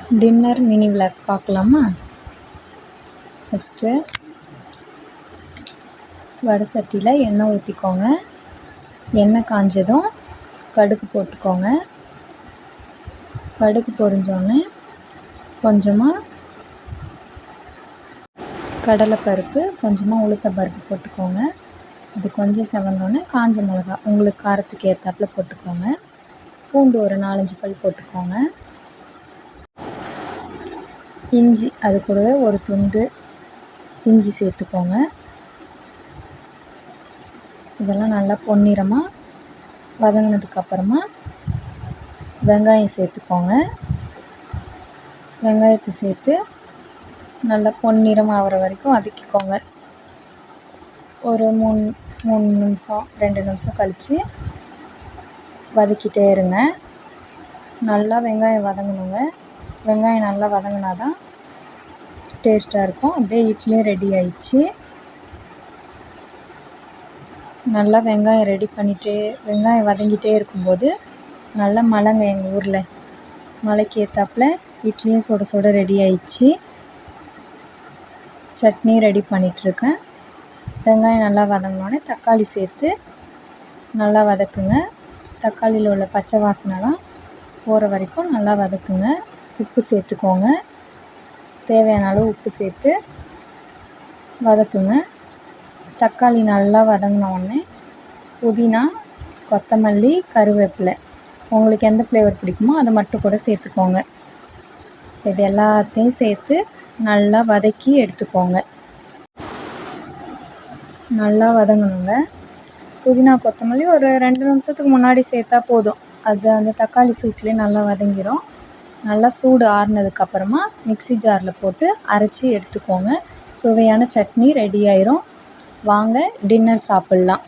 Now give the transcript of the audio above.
Dinner mini vlog பார்க்கலாமா? First வடை சட்டியில் எண்ணெய் ஊற்றிக்கோங்க. எண்ணெய் காஞ்சதும் கடுகு போட்டுக்கோங்க. கடுகு பொரிஞ்சோடனே கொஞ்சமாக கடலைப்பருப்பு, கொஞ்சமாக உளுத்தம்பருப்பு போட்டுக்கோங்க. இது கொஞ்சம் செவந்தோடனே காஞ்ச மிளகா உங்களுக்கு காரத்துக்கு ஏற்றாப்புல போட்டுக்கோங்க. பூண்டு ஒரு 4-5 பல் போட்டுக்கோங்க. இஞ்சி அது கூடவே ஒரு துண்டு இஞ்சி சேர்த்துக்கோங்க. இதெல்லாம் நல்லா பொன்னிறமாக வதங்கினதுக்கப்புறமா வெங்காயம் சேர்த்துக்கோங்க. வெங்காயத்தை சேர்த்து நல்லா பொன்னிறம் ஆகிற வரைக்கும் வதக்கிக்கோங்க. ஒரு 3 நிமிஷம் 2 நிமிஷம் கழித்து வதக்கிட்டே இருங்க. நல்லா வெங்காயம் வதங்கணுங்க. வெங்காயம் நல்லா வதங்கினா தான் டேஸ்ட்டாக இருக்கும். அப்படியே இட்லியும் ரெடி ஆயிடுச்சு. நல்லா வெங்காயம் வதங்கிட்டே இருக்கும்போது நல்லா மழைங்க எங்கள் ஊரில். மழைக்கு ஏற்றாப்புல இட்லியும் சுட சுட ரெடி ஆயிடுச்சு. சட்னி ரெடி பண்ணிகிட்ருக்கேன். வெங்காயம் நல்லா வதங்கினோடனே தக்காளி சேர்த்து நல்லா வதக்குங்க. தக்காளியில் உள்ள பச்சை வாசனைலாம் போகிற வரைக்கும் நல்லா வதக்குங்க. உப்பு சேர்த்துக்கோங்க. தேவையான அளவு உப்பு சேர்த்து வதக்குங்க. தக்காளி நல்லா வதங்கின உடனே புதினா, கொத்தமல்லி, கருவேப்பிலை உங்களுக்கு எந்த ஃப்ளேவர் பிடிக்குமோ அதை மட்டும் கூட சேர்த்துக்கோங்க. இது எல்லாத்தையும் சேர்த்து நல்லா வதக்கி எடுத்துக்கோங்க. நல்லா வதங்கணுங்க. புதினா, கொத்தமல்லி ஒரு 2 நிமிஷத்துக்கு முன்னாடி சேர்த்தா போதும். அது அந்த தக்காளி சூட்லேயே நல்லா வதங்கிடும். நல்லா சூடு ஆறுனதுக்கப்புறமா மிக்ஸி ஜாரில் போட்டு அரைச்சி எடுத்துக்கோங்க. சுவையான சட்னி ரெடி ஆயிரும். வாங்க டின்னர் சாப்பிட்லாம்.